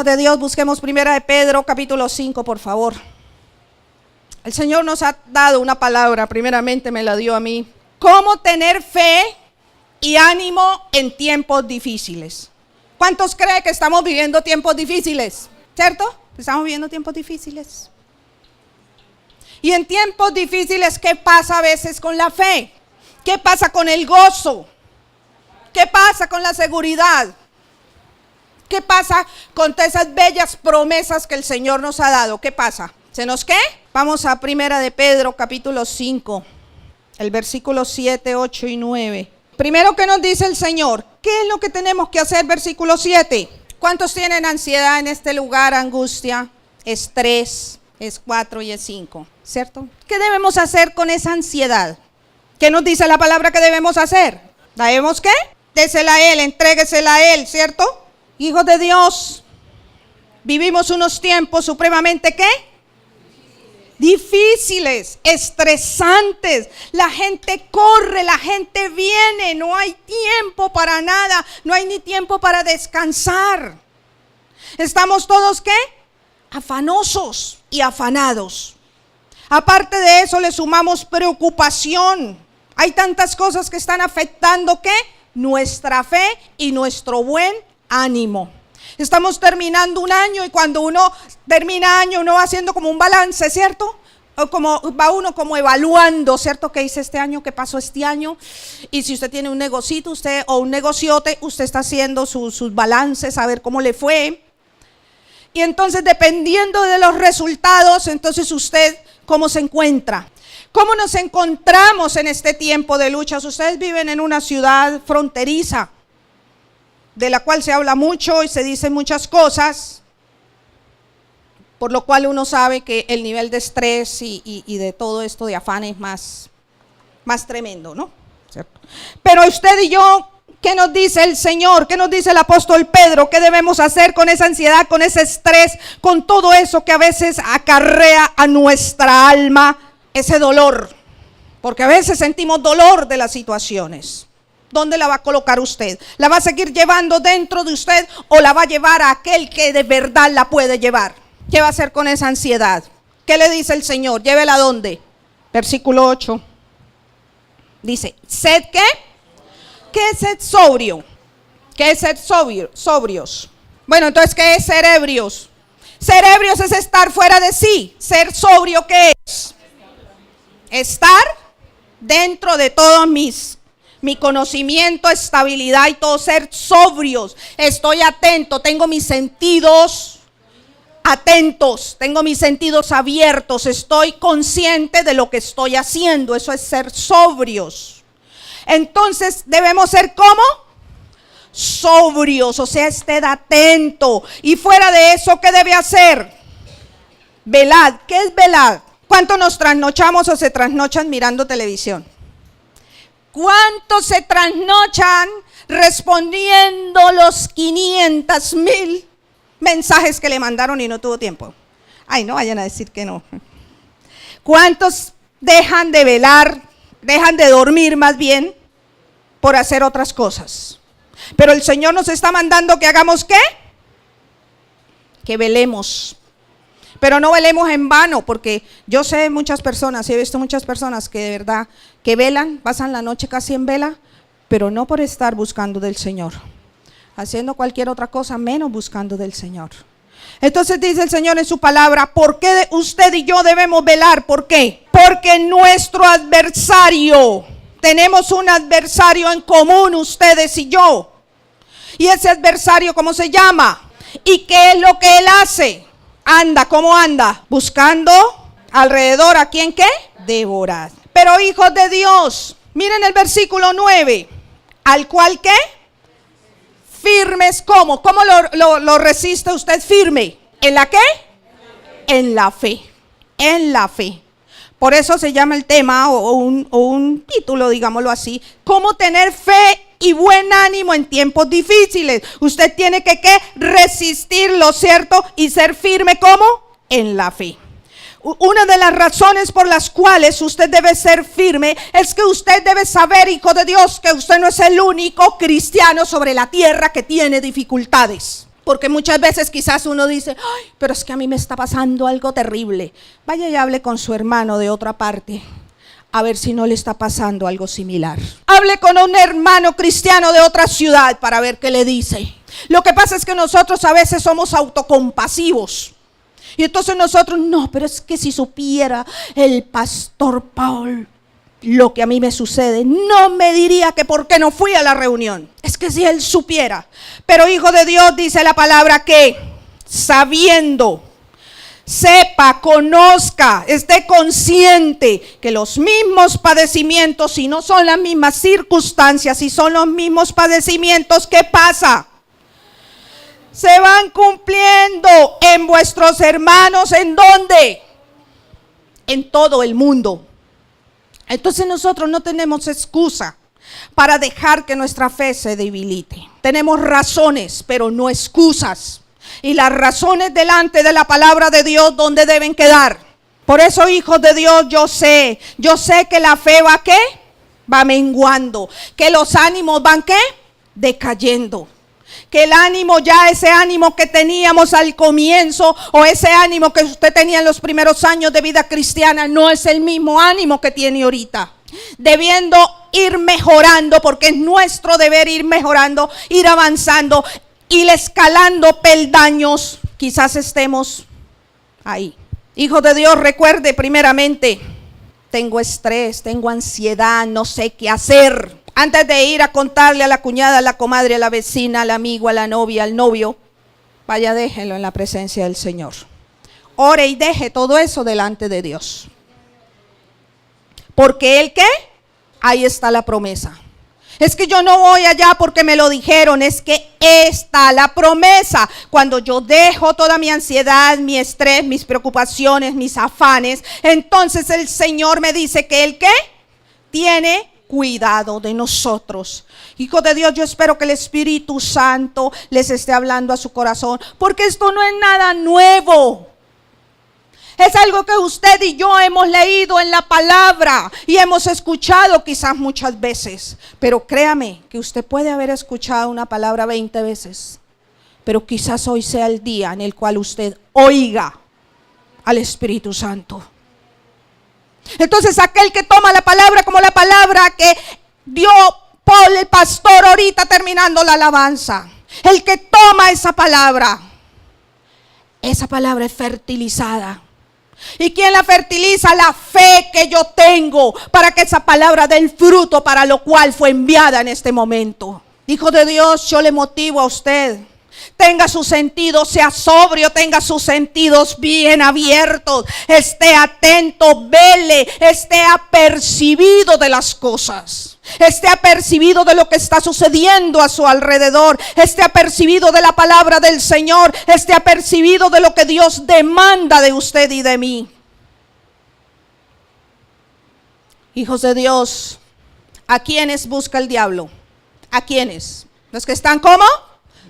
Hijos de Dios, busquemos primera de Pedro, capítulo 5, por favor. El Señor nos ha dado una palabra, primeramente me la dio a mí. ¿Cómo tener fe y ánimo en tiempos difíciles? ¿Cuántos creen que estamos viviendo tiempos difíciles? ¿Cierto? Estamos viviendo tiempos difíciles. Y en tiempos difíciles, ¿qué pasa a veces con la fe? ¿Qué pasa con el gozo? ¿Qué pasa con la seguridad? ¿Qué pasa con todas esas bellas promesas que el Señor nos ha dado? ¿Qué pasa? ¿Se nos qué? Vamos a primera de Pedro, capítulo 5, el versículo 7, 8 y 9. Primero, ¿qué nos dice el Señor? ¿Qué es lo que tenemos que hacer? Versículo 7. ¿Cuántos tienen ansiedad en este lugar? Angustia, estrés, es 4 y es 5, ¿cierto? ¿Qué debemos hacer con esa ansiedad? ¿Qué nos dice la palabra que debemos hacer? ¿Debemos qué? Désela a Él, entréguesela a Él, ¿cierto? Hijos de Dios, vivimos unos tiempos supremamente ¿qué? Difíciles, estresantes. La gente corre, la gente viene, no hay tiempo para nada, no hay ni tiempo para descansar. Estamos todos ¿qué? Afanosos y afanados. Aparte de eso le sumamos preocupación. Hay tantas cosas que están afectando ¿qué? Nuestra fe y nuestro buen ánimo. Estamos terminando un año y cuando uno termina año uno va haciendo como un balance, ¿cierto? O como va uno como evaluando, ¿cierto? ¿Qué hice este año? ¿Qué pasó este año? Y si usted tiene un negocito usted o un negociote, usted está haciendo sus balances, a ver cómo le fue. Y entonces dependiendo de los resultados, entonces usted cómo se encuentra. ¿Cómo nos encontramos en este tiempo de luchas? Ustedes viven en una ciudad fronteriza, de la cual se habla mucho y se dicen muchas cosas, por lo cual uno sabe que el nivel de estrés y de todo esto de afán es más tremendo, ¿no? ¿Cierto? Pero usted y yo, ¿qué nos dice el Señor? ¿Qué nos dice el apóstol Pedro? ¿Qué debemos hacer con esa ansiedad, con ese estrés, con todo eso que a veces acarrea a nuestra alma ese dolor? Porque a veces sentimos dolor de las situaciones. ¿Dónde la va a colocar usted? ¿La va a seguir llevando dentro de usted o la va a llevar a aquel que de verdad la puede llevar? ¿Qué va a hacer con esa ansiedad? ¿Qué le dice el Señor? ¿Llévela a dónde? Versículo 8. Dice, ¿sed qué? ¿Qué es ser sobrio? ¿Qué es ser sobrios? Bueno, entonces, ¿qué es ser ebrios? Ser ebrios es estar fuera de sí. Ser sobrio, ¿qué es? Estar dentro de todo mi conocimiento, estabilidad y todo, ser sobrios. Estoy atento, tengo mis sentidos atentos, tengo mis sentidos abiertos, estoy consciente de lo que estoy haciendo. Eso es ser sobrios. Entonces debemos ser ¿cómo? Sobrios, o sea, ested atento. Y fuera de eso, ¿qué debe hacer? Velad. ¿Qué es velad? ¿Cuántos nos trasnochamos o se trasnochan mirando televisión? ¿Cuántos se trasnochan respondiendo los 500,000 mensajes que le mandaron y no tuvo tiempo? Ay, no vayan a decir que no. ¿Cuántos dejan de velar, dejan de dormir más bien por hacer otras cosas? Pero el Señor nos está mandando que hagamos ¿qué? Que velemos. Pero no velemos en vano, porque yo sé muchas personas, he visto muchas personas que de verdad que velan, pasan la noche casi en vela, pero no por estar buscando del Señor, haciendo cualquier otra cosa menos buscando del Señor. Entonces dice el Señor en su palabra, ¿por qué usted y yo debemos velar? ¿Por qué? Porque nuestro adversario, tenemos un adversario en común ustedes y yo. Y ese adversario, ¿cómo se llama? ¿Y qué es lo que él hace? Anda, ¿cómo anda? Buscando alrededor a quién ¿qué? Devorar. Pero hijos de Dios, miren el versículo 9, al cual ¿qué? Firmes, ¿cómo? ¿Cómo lo resiste usted firme? ¿En la qué? En la fe. En la fe. Por eso se llama el tema o un título, digámoslo así, ¿cómo tener fe y buen ánimo en tiempos difíciles? Usted tiene que ¿qué? Resistirlo, ¿cierto? Y ser firme, ¿cómo? En la fe. Una de las razones por las cuales usted debe ser firme es que usted debe saber, hijo de Dios, que usted no es el único cristiano sobre la tierra que tiene dificultades. Porque muchas veces quizás uno dice, ay, pero es que a mí me está pasando algo terrible. Vaya y hable con su hermano de otra parte, a ver si no le está pasando algo similar. Hable con un hermano cristiano de otra ciudad para ver qué le dice. Lo que pasa es que nosotros a veces somos autocompasivos. Y entonces nosotros, no, pero es que si supiera el pastor Paul lo que a mí me sucede, no me diría que por qué no fui a la reunión. Es que si él supiera. Pero hijo de Dios, dice la palabra que sabiendo, sepa, conozca, esté consciente que los mismos padecimientos, si no son las mismas circunstancias, si son los mismos padecimientos, ¿qué pasa? Se van cumpliendo en vuestros hermanos, ¿en dónde? En todo el mundo. Entonces nosotros no tenemos excusa para dejar que nuestra fe se debilite. Tenemos razones, pero no excusas. Y las razones delante de la palabra de Dios, ¿dónde deben quedar? Por eso, hijos de Dios, yo sé que la fe va ¿qué? Va menguando. Que los ánimos van ¿qué? Decayendo. Que el ánimo ya, ese ánimo que teníamos al comienzo o ese ánimo que usted tenía en los primeros años de vida cristiana no es el mismo ánimo que tiene ahorita. Debiendo ir mejorando, porque es nuestro deber ir mejorando, ir avanzando, ir escalando peldaños. Quizás estemos ahí. Hijo de Dios, recuerde primeramente, tengo estrés, tengo ansiedad, no sé qué hacer. Antes de ir a contarle a la cuñada, a la comadre, a la vecina, al amigo, a la novia, al novio, vaya, déjelo en la presencia del Señor. Ore y deje todo eso delante de Dios. Porque Él, ¿qué? Ahí está la promesa. Es que yo no voy allá porque me lo dijeron, es que está la promesa. Cuando yo dejo toda mi ansiedad, mi estrés, mis preocupaciones, mis afanes, entonces el Señor me dice que Él, ¿qué? Tiene cuidado de nosotros. Hijo de Dios, yo espero que el Espíritu Santo les esté hablando a su corazón, porque esto no es nada nuevo. Es algo que usted y yo hemos leído en la palabra y hemos escuchado quizás muchas veces. Pero créame que usted puede haber escuchado una palabra 20 veces, pero quizás hoy sea el día en el cual usted oiga al Espíritu Santo. Entonces aquel que toma la palabra como la palabra que dio Paul el pastor ahorita terminando la alabanza, el que toma esa palabra es fertilizada. ¿Y quién la fertiliza? La fe que yo tengo para que esa palabra dé el fruto para lo cual fue enviada en este momento. Hijo de Dios, yo le motivo a usted. Tenga sus sentidos, sea sobrio, tenga sus sentidos bien abiertos, esté atento, vele, esté apercibido de las cosas, esté apercibido de lo que está sucediendo a su alrededor, esté apercibido de la palabra del Señor, esté apercibido de lo que Dios demanda de usted y de mí. Hijos de Dios, ¿a quiénes busca el diablo? ¿A quiénes? ¿Los que están como?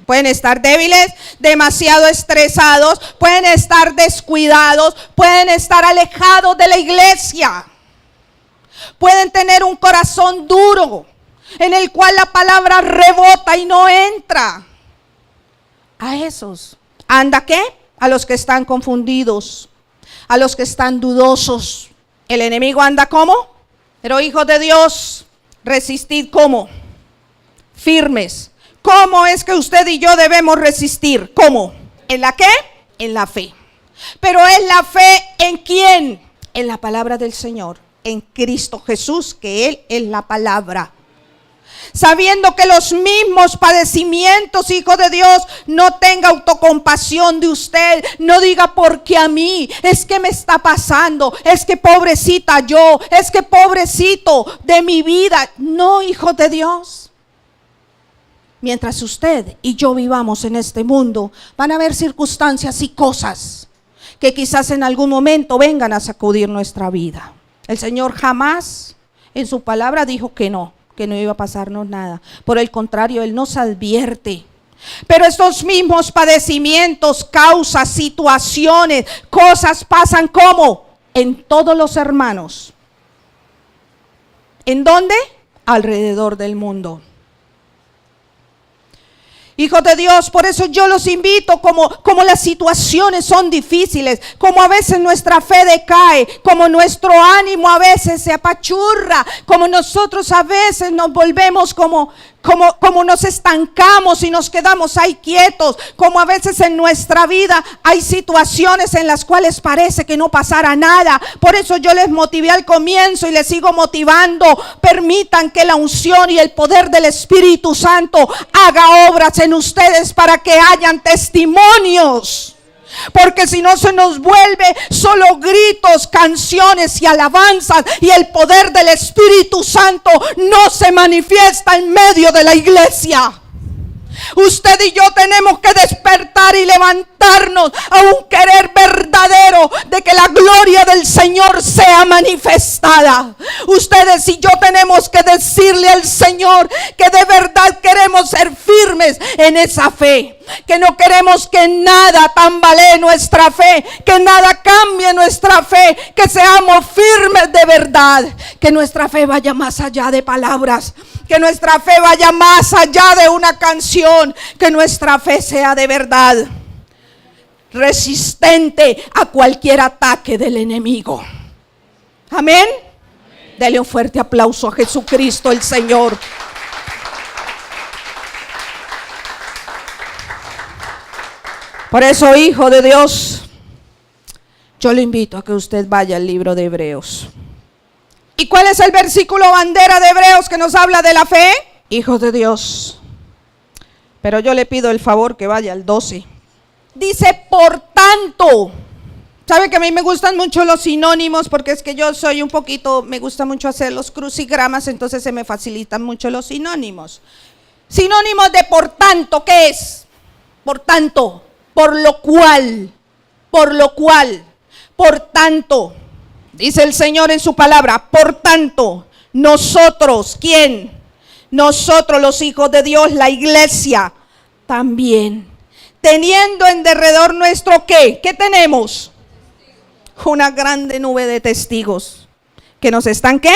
Pueden estar débiles, demasiado estresados, pueden estar descuidados, pueden estar alejados de la iglesia. Pueden tener un corazón duro en el cual la palabra rebota y no entra. A esos. ¿Anda qué? A los que están confundidos, a los que están dudosos. El enemigo anda ¿cómo? Pero hijos de Dios, resistid ¿cómo? Firmes. ¿Cómo es que usted y yo debemos resistir? ¿Cómo? ¿En la qué? En la fe. Pero ¿es la fe en quién? En la palabra del Señor, en Cristo Jesús, que Él es la palabra. Sabiendo que los mismos padecimientos, hijo de Dios, no tenga autocompasión de usted. No diga porque a mí, es que me está pasando, es que pobrecita yo, es que pobrecito de mi vida. No, hijo de Dios. Mientras usted y yo vivamos en este mundo, van a haber circunstancias y cosas que quizás en algún momento vengan a sacudir nuestra vida. El Señor jamás en su palabra dijo que no iba a pasarnos nada. Por el contrario, Él nos advierte. Pero estos mismos padecimientos, causas, situaciones, cosas pasan ¿cómo? En todos los hermanos. ¿En dónde? Alrededor del mundo. Hijos de Dios, por eso yo los invito, como las situaciones son difíciles, como a veces nuestra fe decae, como nuestro ánimo a veces se apachurra, como nosotros a veces nos volvemos como nos estancamos y nos quedamos ahí quietos, como a veces en nuestra vida hay situaciones en las cuales parece que no pasará nada. Por eso yo les motivé al comienzo y les sigo motivando. Permitan que la unción y el poder del Espíritu Santo haga obras en ustedes para que hayan testimonios. Porque si no se nos vuelve solo gritos, canciones y alabanzas, y el poder del Espíritu Santo no se manifiesta en medio de la iglesia. Usted y yo tenemos que despertar y levantarnos a un querer verdadero de que la gloria del Señor sea manifestada. Ustedes y yo tenemos que decirle al Señor que de verdad queremos ser firmes en esa fe, que no queremos que nada tambalee nuestra fe, que nada cambie nuestra fe, que seamos firmes de verdad, que nuestra fe vaya más allá de palabras, que nuestra fe vaya más allá de una canción, que nuestra fe sea de verdad resistente a cualquier ataque del enemigo. Amén. Dele un fuerte aplauso a Jesucristo el Señor. Por eso, hijo de Dios, yo le invito a que usted vaya al libro de Hebreos. ¿Y cuál es el versículo bandera de Hebreos que nos habla de la fe? Hijos de Dios. Pero yo le pido el favor que vaya al 12. Dice, por tanto. ¿Sabe que a mí me gustan mucho los sinónimos? Porque es que yo soy un poquito, me gusta mucho hacer los crucigramas, entonces se me facilitan mucho los sinónimos. Sinónimos de por tanto, ¿qué es? Por tanto, por lo cual, por tanto. Dice el Señor en su palabra, por tanto, nosotros, ¿quién? Nosotros los hijos de Dios, la iglesia, también, teniendo en derredor nuestro, ¿qué? ¿Qué tenemos? Una grande nube de testigos, que nos están, ¿qué?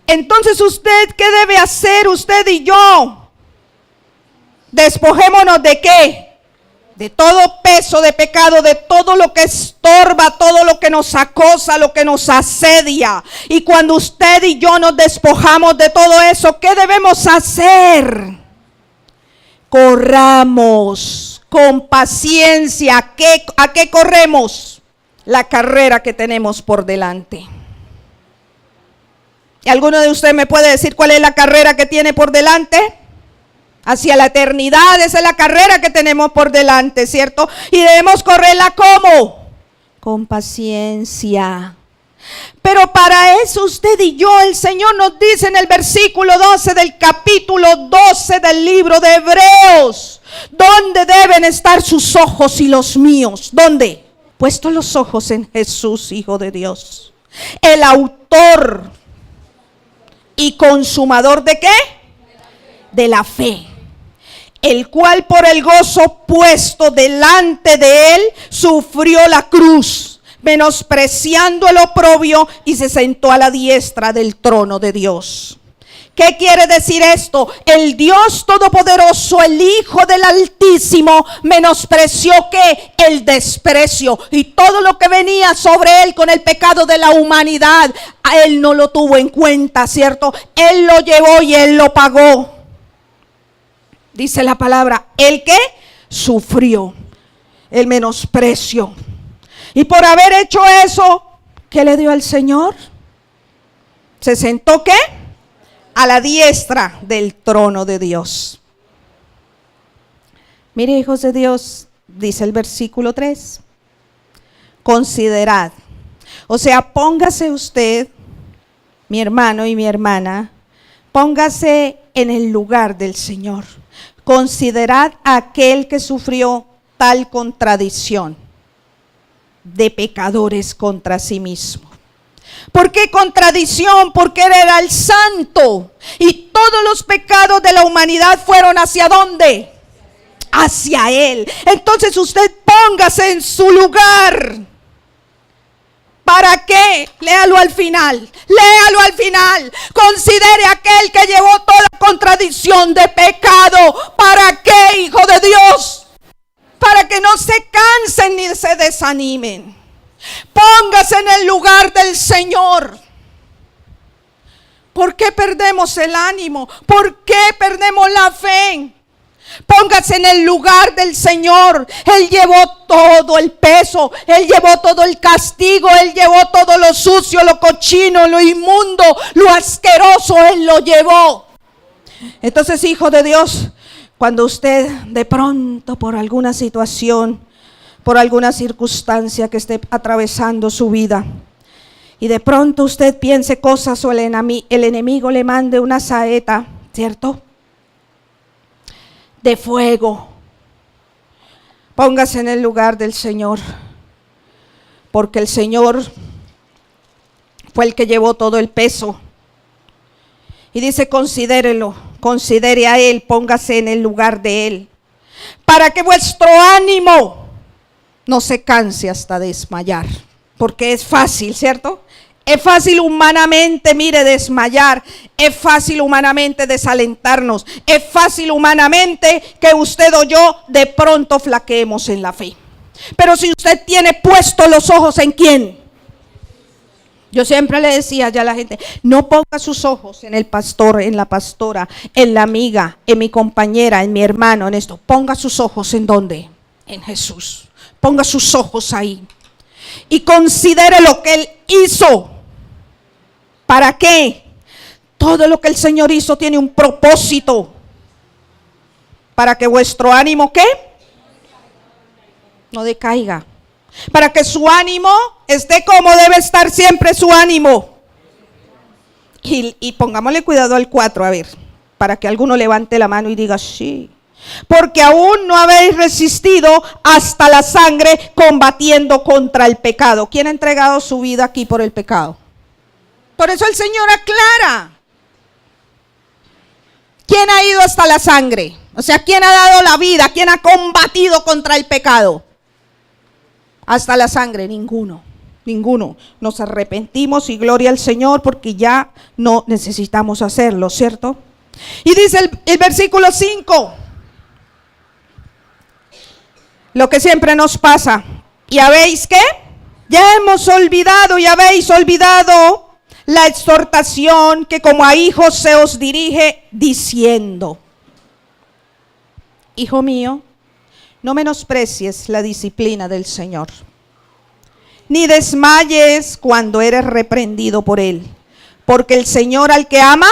Entonces usted, ¿qué debe hacer usted y yo? Despojémonos ¿de qué? De todo peso de pecado, de todo lo que estorba, todo lo que nos acosa, lo que nos asedia. Y cuando usted y yo nos despojamos de todo eso, ¿qué debemos hacer? Corramos con paciencia. ¿A qué corremos? La carrera que tenemos por delante. ¿Y alguno de ustedes me puede decir cuál es la carrera que tiene por delante? Hacia la eternidad, esa es la carrera que tenemos por delante, ¿cierto? Y debemos correrla ¿cómo? Con paciencia. Pero para eso usted y yo, el Señor nos dice en el versículo 12 del capítulo 12 del libro de Hebreos, ¿dónde deben estar sus ojos y los míos? ¿Dónde? Puestos los ojos en Jesús, Hijo de Dios, el autor y consumador ¿de qué? De la fe, el cual por el gozo puesto delante de él sufrió la cruz, menospreciando el oprobio, y se sentó a la diestra del trono de Dios. ¿Qué quiere decir esto? El Dios Todopoderoso, el Hijo del Altísimo, menospreció ¿qué? El desprecio, y todo lo que venía sobre él con el pecado de la humanidad, a él no lo tuvo en cuenta, ¿cierto? Él lo llevó y él lo pagó. Dice la palabra, ¿el qué? Sufrió el menosprecio. Y por haber hecho eso, ¿qué le dio al Señor? ¿Se sentó qué? A la diestra del trono de Dios. Mire, hijos de Dios, dice el versículo 3. Considerad. O sea, póngase usted, mi hermano y mi hermana, póngase en el lugar del Señor. Considerad a aquel que sufrió tal contradicción de pecadores contra sí mismo. ¿Por qué contradicción? Porque él era el santo y todos los pecados de la humanidad fueron ¿hacia dónde? Hacia él. Entonces usted póngase en su lugar. ¿Para qué? Léalo al final. Léalo al final. Considere aquel que llevó toda contradicción de pecado. ¿Para qué, hijo de Dios? Para que no se cansen ni se desanimen. Póngase en el lugar del Señor. ¿Por qué perdemos el ánimo? ¿Por qué perdemos la fe? Póngase en el lugar del Señor. Él llevó todo el peso, Él llevó todo el castigo, Él llevó todo lo sucio, lo cochino, lo inmundo, lo asqueroso, Él lo llevó. Entonces, hijo de Dios, cuando usted de pronto por alguna situación, por alguna circunstancia que esté atravesando su vida, y de pronto usted piense cosas o el enemigo le mande una saeta, ¿cierto?, de fuego, póngase en el lugar del Señor, porque el Señor fue el que llevó todo el peso. Y dice, considérelo, considere a Él, póngase en el lugar de Él, para que vuestro ánimo no se canse hasta desmayar, porque es fácil, ¿cierto? Es fácil humanamente, mire, desmayar. Es fácil humanamente desalentarnos. Es fácil humanamente que usted o yo de pronto flaqueemos en la fe. Pero si usted tiene puestos los ojos en ¿quién? Yo siempre le decía ya a la gente, no ponga sus ojos en el pastor, en la pastora, en la amiga, en mi compañera, en mi hermano, en esto. Ponga sus ojos ¿en dónde? En Jesús. Ponga sus ojos ahí. Y considere lo que Él hizo. ¿Para qué? Todo lo que el Señor hizo tiene un propósito. Para que vuestro ánimo, ¿qué? No decaiga. Para que su ánimo esté como debe estar siempre su ánimo. Y pongámosle cuidado al 4, a ver, para que alguno levante la mano y diga, sí. Porque aún no habéis resistido hasta la sangre combatiendo contra el pecado. ¿Quién ha entregado su vida aquí por el pecado? Por eso el Señor aclara. ¿Quién ha ido hasta la sangre? O sea, ¿quién ha dado la vida? ¿Quién ha combatido contra el pecado? Hasta la sangre, ninguno. Ninguno. Nos arrepentimos y gloria al Señor porque ya no necesitamos hacerlo, ¿cierto? Y dice el versículo 5. Lo que siempre nos pasa. ¿Y habéis qué? Ya hemos olvidado y habéis olvidado la exhortación que como a hijos se os dirige diciendo. Hijo mío, no menosprecies la disciplina del Señor, ni desmayes cuando eres reprendido por Él, porque el Señor al que ama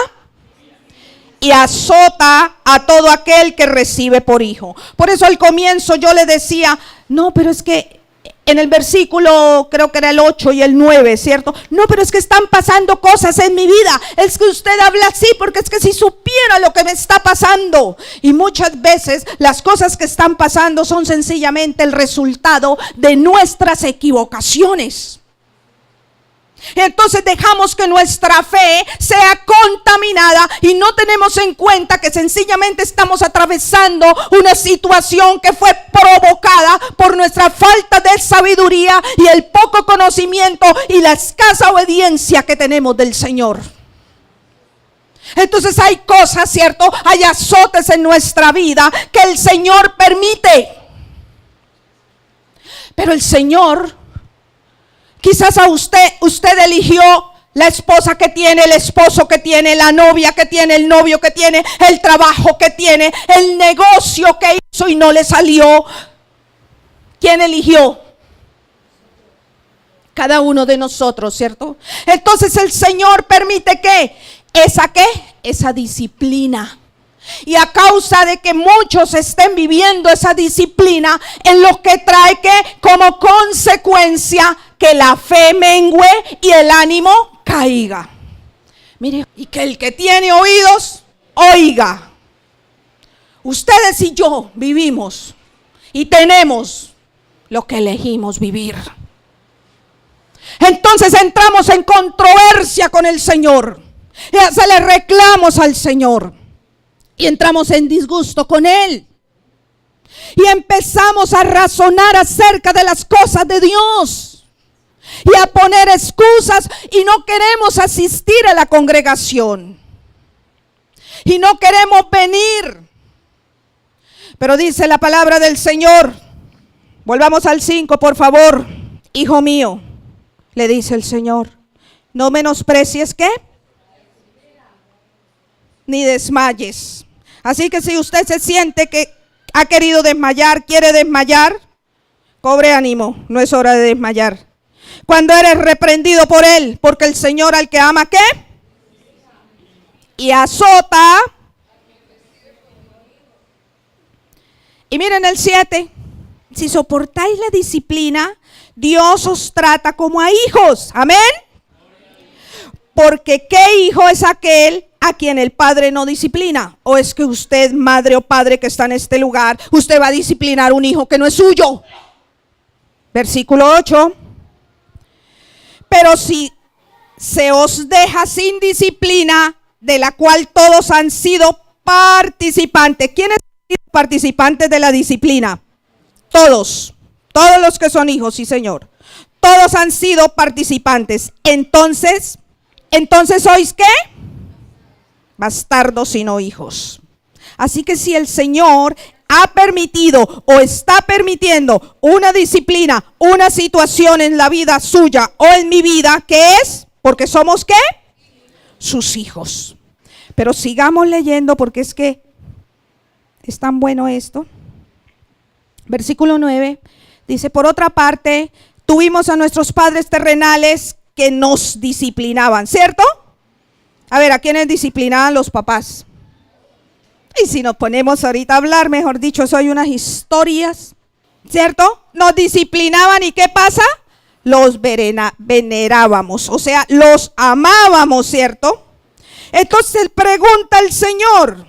y azota a todo aquel que recibe por hijo. Por eso al comienzo yo le decía, no, pero es que en el versículo, creo que era el 8 y el 9, ¿cierto? No, pero es que están pasando cosas en mi vida. Es que usted habla así porque es que si supiera lo que me está pasando. Y muchas veces las cosas que están pasando son sencillamente el resultado de nuestras equivocaciones. Entonces dejamos que nuestra fe sea contaminada y no tenemos en cuenta que sencillamente estamos atravesando una situación que fue provocada por nuestra falta de sabiduría y el poco conocimiento y la escasa obediencia que tenemos del Señor. Entonces hay cosas, ¿cierto? Hay azotes en nuestra vida que el Señor permite. Pero el Señor, quizás a usted eligió la esposa que tiene, el esposo que tiene, la novia que tiene, el novio que tiene, el trabajo que tiene, el negocio que hizo y no le salió. ¿Quién eligió? Cada uno de nosotros, ¿cierto? Entonces el Señor permite que esa disciplina. Y a causa de que muchos estén viviendo esa disciplina, en lo que trae que como consecuencia que la fe mengue y el ánimo caiga. Mire, y que el que tiene oídos, oiga. Ustedes y yo vivimos y tenemos lo que elegimos vivir. Entonces entramos en controversia con el Señor y hacerle reclamos al Señor. Y entramos en disgusto con Él. Y empezamos a razonar acerca de las cosas de Dios. y a poner excusas y no queremos asistir a la congregación y no queremos venir. Pero dice la palabra del Señor, volvamos al 5 por favor. Hijo mío, le dice el Señor, no menosprecies ¿qué? Ni desmayes. Así que si usted se siente que ha querido desmayar, quiere desmayar, cobre ánimo, no es hora de desmayar. Cuando eres reprendido por Él, porque el Señor al que ama ¿qué? Y azota. Y miren el 7, si soportáis la disciplina, Dios os trata como a hijos. Amén. Porque ¿qué hijo es aquel a quien el padre no disciplina? ¿O es que usted, madre o padre que está en este lugar, usted va a disciplinar un hijo que no es suyo? Versículo 8. Pero si se os deja sin disciplina, de la cual todos han sido participantes. ¿Quiénes han sido participantes de la disciplina? Todos los que son hijos, sí Señor. Todos han sido participantes. Entonces ¿sois qué? Bastardos y no hijos. Así que si el Señor ha permitido o está permitiendo una disciplina, una situación en la vida suya o en mi vida, ¿qué es? Porque somos ¿qué? Sus hijos. Pero sigamos leyendo porque es que es tan bueno esto. Versículo 9 dice, por otra parte, tuvimos a nuestros padres terrenales que nos disciplinaban, ¿cierto? A ver, ¿a quiénes disciplinaban los papás? Y si nos ponemos ahorita a hablar, mejor dicho, eso hay unas historias, ¿cierto? Nos disciplinaban y ¿qué pasa? Los venerábamos, o sea, los amábamos, ¿cierto? Entonces pregunta el Señor,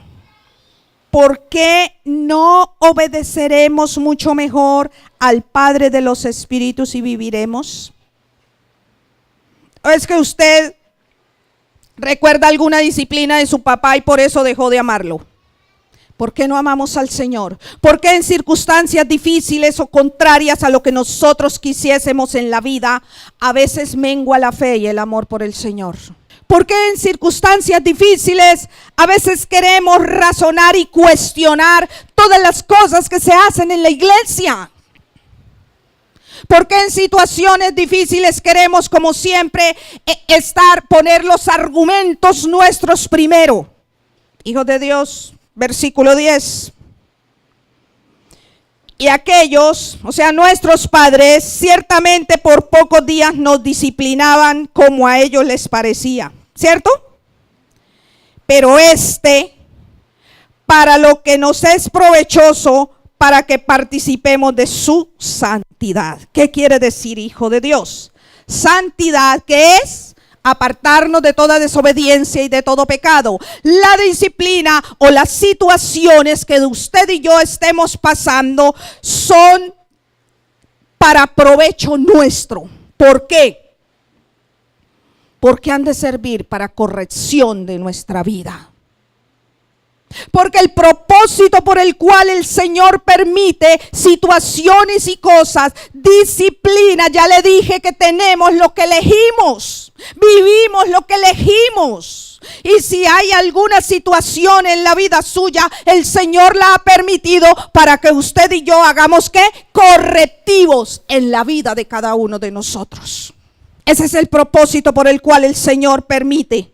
¿por qué no obedeceremos mucho mejor al Padre de los Espíritus y viviremos? ¿O es que usted recuerda alguna disciplina de su papá y por eso dejó de amarlo? ¿Por qué no amamos al Señor? ¿Por qué en circunstancias difíciles o contrarias a lo que nosotros quisiésemos en la vida, a veces mengua la fe y el amor por el Señor? ¿Por qué en circunstancias difíciles a veces queremos razonar y cuestionar todas las cosas que se hacen en la iglesia? ¿Por qué en situaciones difíciles queremos, como siempre, poner los argumentos nuestros primero? Hijos de Dios, versículo 10. Y aquellos, o sea, nuestros padres, ciertamente por pocos días nos disciplinaban como a ellos les parecía, ¿cierto? Pero para lo que nos es provechoso, para que participemos de su santidad. ¿Qué quiere decir, hijo de Dios? Santidad, ¿qué es? Apartarnos de toda desobediencia y de todo pecado. La disciplina o las situaciones que usted y yo estemos pasando son para provecho nuestro. ¿Por qué? Porque han de servir para corrección de nuestra vida. Porque el propósito por el cual el Señor permite situaciones y cosas, disciplina, ya le dije que tenemos lo que elegimos, vivimos lo que elegimos. Y si hay alguna situación en la vida suya, el Señor la ha permitido para que usted y yo hagamos ¿qué? Correctivos en la vida de cada uno de nosotros. Ese es el propósito por el cual el Señor permite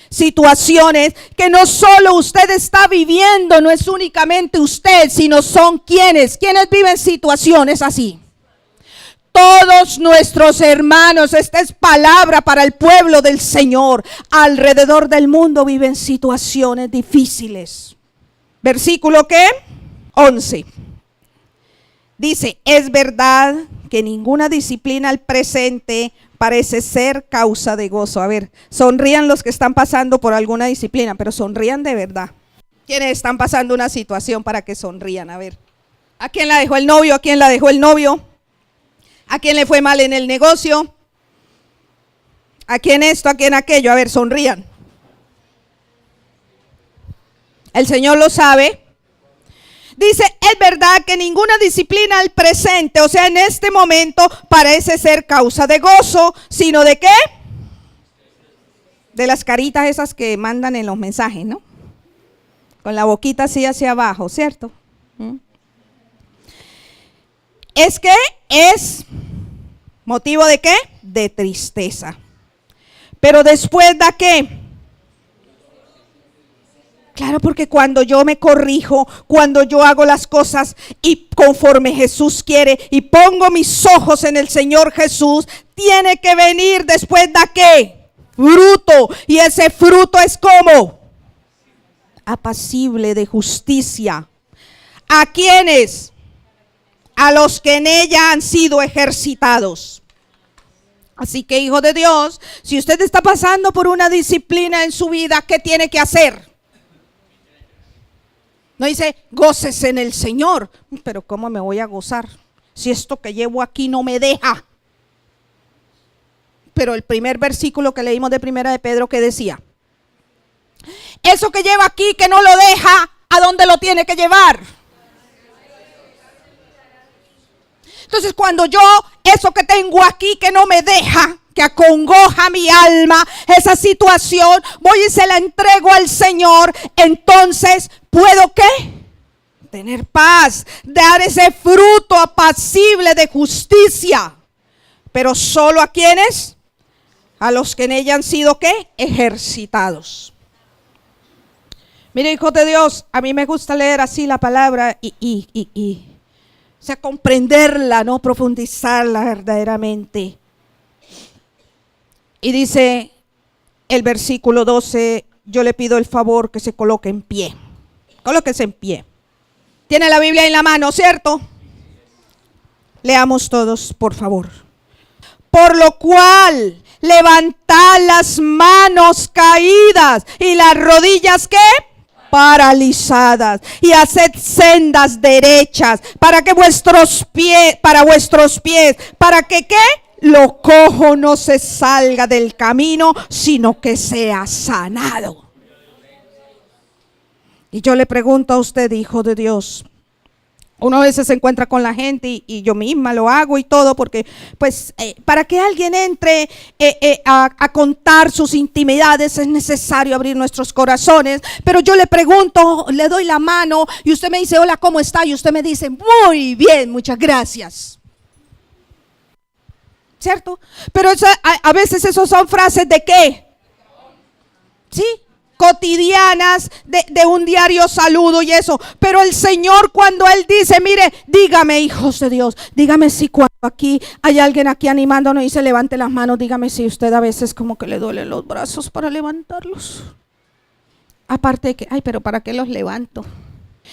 situaciones que no solo usted está viviendo, no es únicamente usted, sino son quienes viven situaciones así. Todos nuestros hermanos, esta es palabra para el pueblo del Señor, alrededor del mundo viven situaciones difíciles. Versículo ¿qué? 11. Dice, es verdad que ninguna disciplina al presente parece ser causa de gozo. A ver, sonrían los que están pasando por alguna disciplina, pero sonrían de verdad. ¿Quiénes están pasando una situación para que sonrían? A ver, ¿a quién la dejó el novio? ¿A quién la dejó el novio? ¿A quién le fue mal en el negocio? ¿A quién esto? ¿A quién aquello? A ver, sonrían. El Señor lo sabe. Dice, es verdad que ninguna disciplina al presente, o sea, en este momento, parece ser causa de gozo, sino de ¿qué? De las caritas esas que mandan en los mensajes, ¿no? Con la boquita así hacia abajo, ¿cierto? Es que es motivo de ¿qué? De tristeza. Pero después da ¿qué? Claro, porque cuando yo me corrijo, cuando yo hago las cosas y conforme Jesús quiere y pongo mis ojos en el Señor Jesús, tiene que venir después da ¿qué? Fruto. Y ese fruto es como apacible de justicia. ¿A quiénes? A los que en ella han sido ejercitados. Así que, hijo de Dios, si usted está pasando por una disciplina en su vida, ¿qué tiene que hacer? No dice, gócese en el Señor. Pero ¿cómo me voy a gozar si esto que llevo aquí no me deja? Pero el primer versículo que leímos de Primera de Pedro, ¿qué decía? Eso que lleva aquí que no lo deja, ¿a dónde lo tiene que llevar? Entonces cuando yo, eso que tengo aquí que no me deja, que acongoja mi alma, esa situación, voy y se la entrego al Señor, entonces ¿puedo qué? Tener paz, dar ese fruto apacible de justicia. Pero solo a quienes, a los que en ella han sido ¿qué? Ejercitados. Mire, hijo de Dios, a mí me gusta leer así la palabra o sea, comprenderla, no profundizarla verdaderamente. Y dice el versículo 12, yo le pido el favor que se coloque en pie. Colóquese en pie. Tiene la Biblia en la mano, ¿cierto? Leamos todos, por favor. Por lo cual, levantad las manos caídas y las rodillas, ¿qué? Paralizadas, y haced sendas derechas para que vuestros pies, para que ¿qué? Lo cojo no se salga del camino, sino que sea sanado. Y yo le pregunto a usted, hijo de Dios, uno a veces se encuentra con la gente y yo misma lo hago y todo porque pues para que alguien entre a contar sus intimidades es necesario abrir nuestros corazones. Pero yo le pregunto, le doy la mano y usted me dice, hola, ¿cómo está? Y usted me dice, muy bien, muchas gracias. ¿Cierto? Pero eso, a veces eso son frases de ¿qué? ¿Sí? Cotidianas de un diario saludo y eso. Pero el Señor, cuando Él dice, mire, dígame, hijos de Dios, dígame si cuando aquí hay alguien aquí animándonos y se levante las manos, dígame si usted a veces como que le duelen los brazos para levantarlos. Aparte de que, ay, pero ¿para qué los levanto?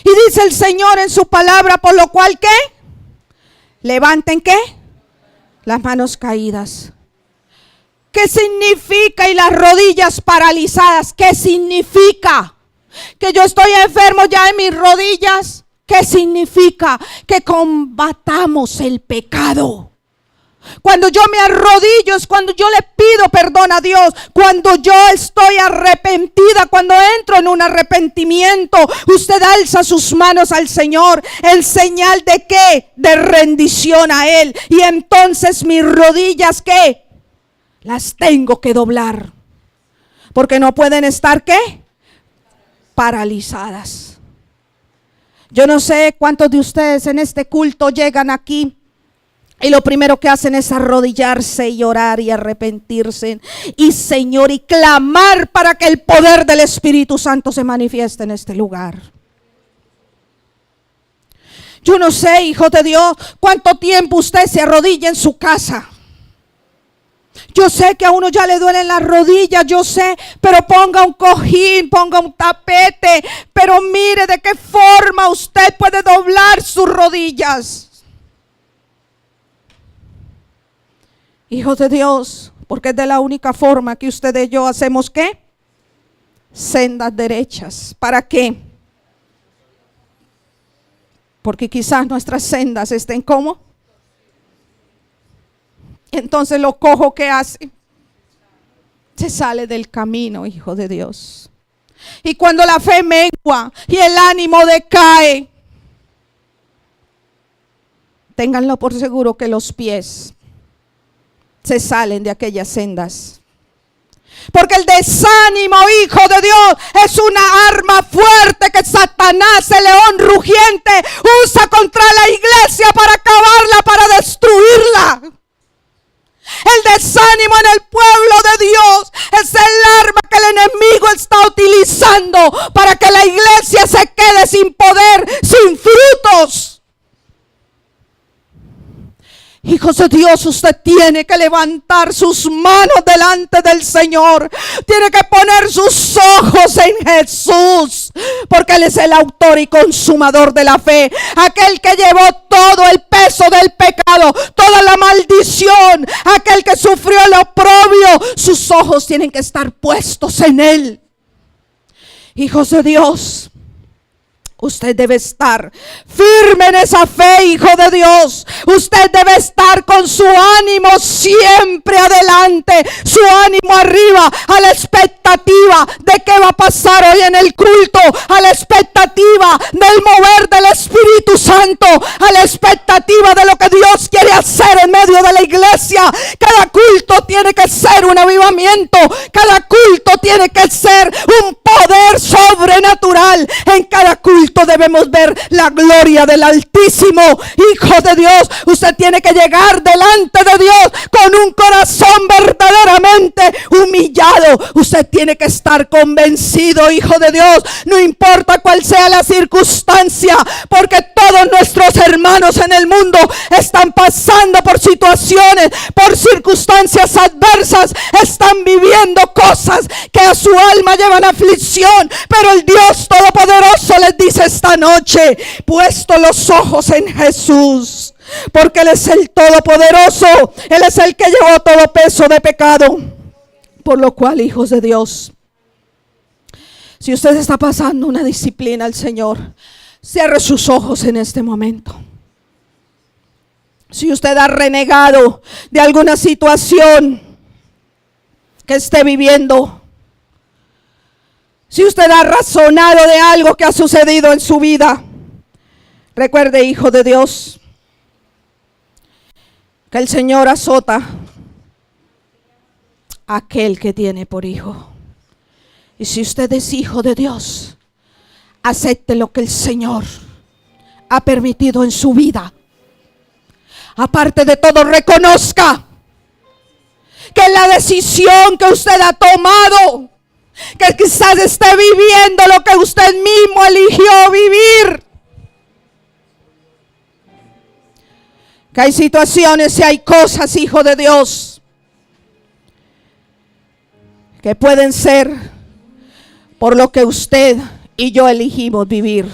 Y dice el Señor en su palabra, por lo cual, ¿qué? Levanten, ¿qué? Las manos caídas. ¿Qué significa? Y las rodillas paralizadas. ¿Qué significa? Que yo estoy enfermo ya en mis rodillas. ¿Qué significa? Que combatamos el pecado. Cuando yo me arrodillo es cuando yo le pido perdón a Dios. Cuando yo estoy arrepentida, cuando entro en un arrepentimiento, usted alza sus manos al Señor. ¿En señal de qué? De rendición a Él. Y entonces mis rodillas, ¿qué? Las tengo que doblar. Porque no pueden estar, ¿qué? Paralizadas. Yo no sé cuántos de ustedes en este culto llegan aquí y lo primero que hacen es arrodillarse y orar y arrepentirse. Y Señor, y clamar para que el poder del Espíritu Santo se manifieste en este lugar. Yo no sé, hijo de Dios, cuánto tiempo usted se arrodilla en su casa. Yo sé que a uno ya le duelen las rodillas, yo sé, pero ponga un cojín, ponga un tapete, pero mire de qué forma usted puede doblar sus rodillas. Hijos de Dios, porque es de la única forma que usted y yo hacemos ¿qué? Sendas derechas. ¿Para qué? Porque quizás nuestras sendas estén como. Entonces lo cojo que hace, se sale del camino, hijo de Dios. Y cuando la fe mengua y el ánimo decae, ténganlo por seguro que los pies se salen de aquellas sendas. Porque el desánimo, hijo de Dios, es una arma fuerte que Satanás, el león rugiente, usa contra la iglesia para acabarla, para destruirla. El desánimo en el pueblo de Dios es el arma que el enemigo está utilizando para que la iglesia se quede sin poder, sin frutos. Hijos de Dios, usted tiene que levantar sus manos delante del Señor. Tiene que poner sus ojos en Jesús, porque Él es el autor y consumador de la fe. Aquel que llevó todo el peso del pecado, toda la maldición, aquel que sufrió el oprobio. Sus ojos tienen que estar puestos en Él. Hijos de Dios, usted debe estar firme en esa fe, hijo de Dios. Usted debe estar con su ánimo siempre adelante, su ánimo arriba, a la expectativa de qué va a pasar hoy en el culto, a la expectativa del mover del Espíritu Santo, a la expectativa de lo que Dios quiere hacer en medio de la iglesia. Cada culto tiene que ser un avivamiento, cada culto tiene que ser un poder sobrenatural. En cada culto debemos ver la gloria del Altísimo. Hijo de Dios, usted tiene que llegar delante de Dios con un corazón verdaderamente humillado. Usted tiene que estar convencido, hijo de Dios, no importa cuál sea la circunstancia, porque todos nuestros hermanos en el mundo están pasando por situaciones, por circunstancias adversas, están viviendo cosas que a su alma llevan aflicción, pero el Dios Todopoderoso les dice esta noche: puesto los ojos en Jesús, porque Él es el Todopoderoso, Él es el que llevó todo peso de pecado. Por lo cual, hijos de Dios, si usted está pasando una disciplina al Señor, cierre sus ojos en este momento. Si usted ha renegado de alguna situación que esté viviendo, si usted ha razonado de algo que ha sucedido en su vida, recuerde, hijo de Dios, que el Señor azota a aquel que tiene por hijo. Y si usted es hijo de Dios, acepte lo que el Señor ha permitido en su vida. Aparte de todo, reconozca que la decisión que usted ha tomado, que quizás esté viviendo lo que usted mismo eligió vivir, que hay situaciones y hay cosas, hijo de Dios, que pueden ser por lo que usted y yo elegimos vivir.